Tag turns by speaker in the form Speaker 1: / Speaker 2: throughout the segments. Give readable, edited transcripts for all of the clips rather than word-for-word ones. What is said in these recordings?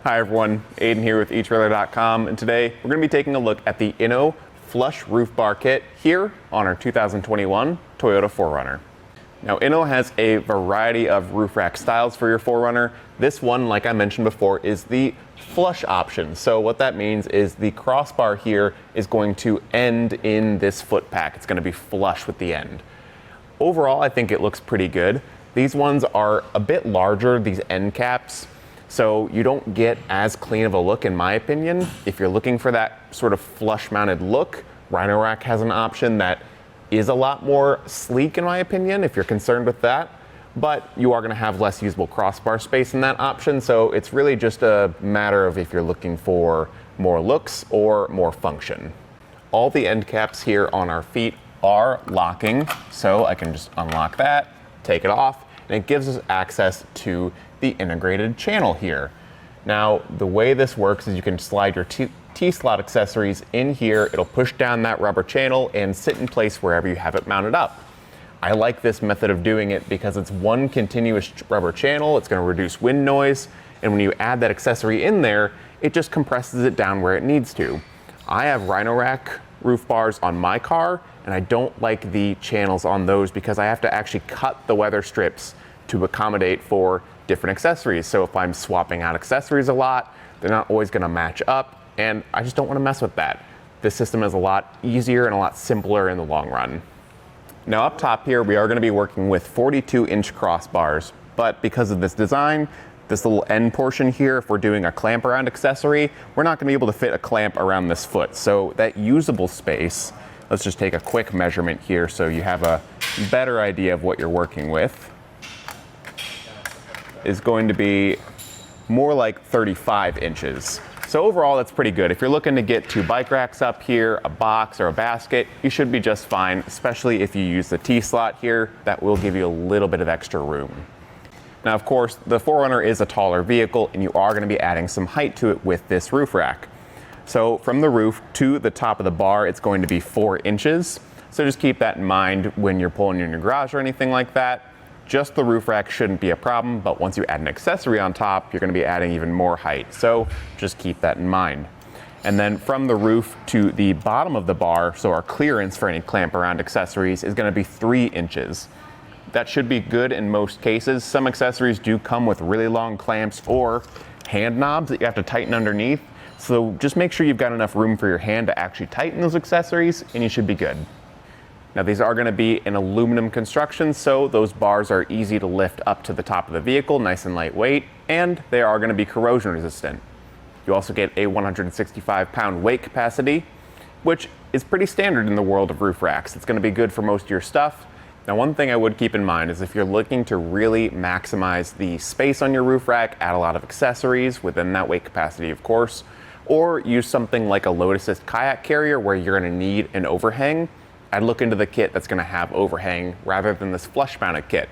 Speaker 1: Hi everyone, Aiden here with etrailer.com, and today we're going to be taking a look at the Inno Flush Roof Bar Kit here on our 2021 Toyota 4Runner. Now Inno has a variety of roof rack styles for your 4Runner. This one, like I mentioned before, is the flush option. So what that means is the crossbar here is going to end in this foot pack. It's going to be flush with the end. Overall, I think it looks pretty good. These ones are a bit larger, these end caps, so you don't get as clean of a look in my opinion. If you're looking for that sort of flush mounted look, Rhino-Rack has an option that is a lot more sleek in my opinion if you're concerned with that, but you are going to have less usable crossbar space in that option, so it's really just a matter of if you're looking for more looks or more function. All the end caps here on our feet are locking, so I can just unlock that, take it off, and it gives us access to the integrated channel here. Now, the way this works is you can slide your T-slot accessories in here. It'll push down that rubber channel and sit in place wherever you have it mounted up. I like this method of doing it because it's one continuous rubber channel. It's going to reduce wind noise, and when you add that accessory in there, it just compresses it down where it needs to. I have Rhino-Rack roof bars on my car, and I don't like the channels on those because I have to actually cut the weather strips to accommodate for different accessories. So if I'm swapping out accessories a lot, they're not always going to match up, and I just don't want to mess with that. This system is a lot easier and a lot simpler in the long run. Now up top here, we are going to be working with 42-inch crossbars, but because of this design, this little end portion here, if we're doing a clamp around accessory, we're not going to be able to fit a clamp around this foot. So that usable space, let's just take a quick measurement here so you have a better idea of what you're working with, is going to be more like 35 inches. So overall, that's pretty good. If you're looking to get two bike racks up here, a box or a basket, you should be just fine, especially if you use the T-slot here. That will give you a little bit of extra room. Now, of course, the 4Runner is a taller vehicle, and you are going to be adding some height to it with this roof rack. So from the roof to the top of the bar, it's going to be 4 inches. So just keep that in mind when you're pulling in your garage or anything like that. Just the roof rack shouldn't be a problem, but once you add an accessory on top, you're going to be adding even more height. So just keep that in mind. And then from the roof to the bottom of the bar, so our clearance for any clamp around accessories is going to be 3 inches. That should be good in most cases. Some accessories do come with really long clamps or hand knobs that you have to tighten underneath. So just make sure you've got enough room for your hand to actually tighten those accessories, and you should be good. Now these are going to be an aluminum construction, so those bars are easy to lift up to the top of the vehicle, nice and lightweight, and they are going to be corrosion resistant. You also get a 165-pound weight capacity, which is pretty standard in the world of roof racks. It's going to be good for most of your stuff. Now one thing I would keep in mind is if you're looking to really maximize the space on your roof rack, add a lot of accessories within that weight capacity of course, or use something like a load assist kayak carrier where you're going to need an overhang, I'd look into the kit that's going to have overhang rather than this flush mounted kit.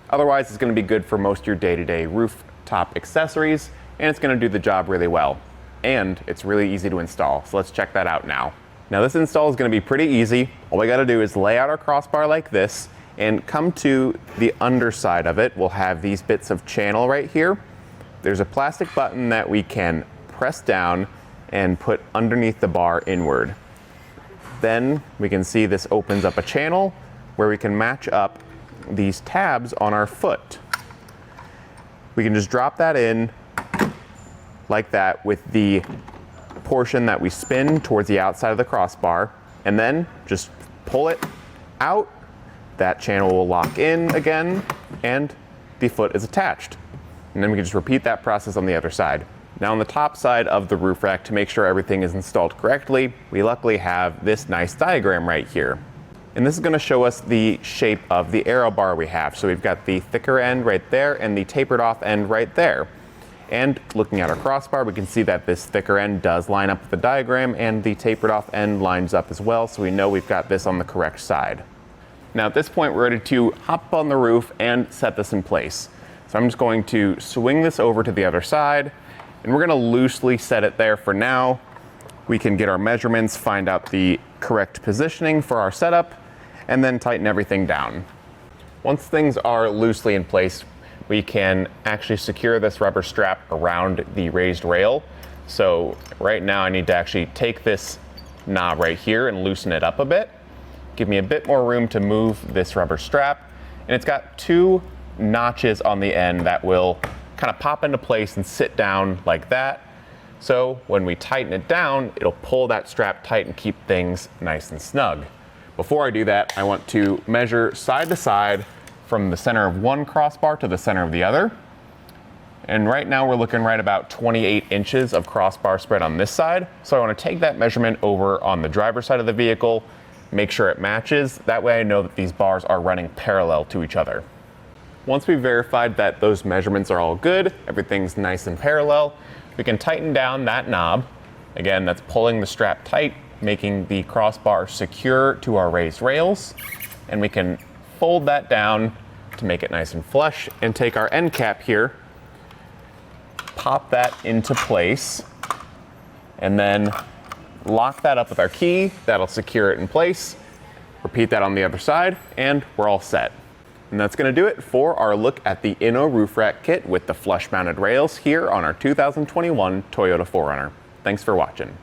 Speaker 1: Otherwise, it's going to be good for most of your day-to-day rooftop accessories, and it's going to do the job really well. And it's really easy to install, so let's check that out now. Now this install is going to be pretty easy. All we got to do is lay out our crossbar like this and come to the underside of it. We'll have these bits of channel right here. There's a plastic button that we can press down and put underneath the bar inward. Then we can see this opens up a channel where we can match up these tabs on our foot. We can just drop that in like that with the portion that we spin towards the outside of the crossbar, and then just pull it out. That channel will lock in again, and the foot is attached. And then we can just repeat that process on the other side. Now on the top side of the roof rack, to make sure everything is installed correctly, we luckily have this nice diagram right here. And this is going to show us the shape of the aero bar we have. So we've got the thicker end right there and the tapered off end right there. And looking at our crossbar, we can see that this thicker end does line up with the diagram, and the tapered off end lines up as well, so we know we've got this on the correct side. Now at this point, we're ready to hop on the roof and set this in place. So I'm just going to swing this over to the other side, and we're going to loosely set it there for now. We can get our measurements, find out the correct positioning for our setup, and then tighten everything down. Once things are loosely in place, we can actually secure this rubber strap around the raised rail. So right now I need to actually take this knob right here and loosen it up a bit. Give me a bit more room to move this rubber strap. And it's got two notches on the end that will kind of pop into place and sit down like that. So when we tighten it down, it'll pull that strap tight and keep things nice and snug. Before I do that, I want to measure side to side from the center of one crossbar to the center of the other. And right now we're looking right about 28 inches of crossbar spread on this side. So I want to take that measurement over on the driver's side of the vehicle, make sure it matches. That way I know that these bars are running parallel to each other. Once we've verified that those measurements are all good, everything's nice and parallel, we can tighten down that knob. Again, that's pulling the strap tight, making the crossbar secure to our raised rails. And we can fold that down to make it nice and flush and take our end cap here, pop that into place, and then lock that up with our key. That'll secure it in place. Repeat that on the other side, and we're all set. And that's gonna do it for our look at the Inno Roof Rack kit with the flush mounted rails here on our 2021 Toyota 4Runner. Thanks for watching.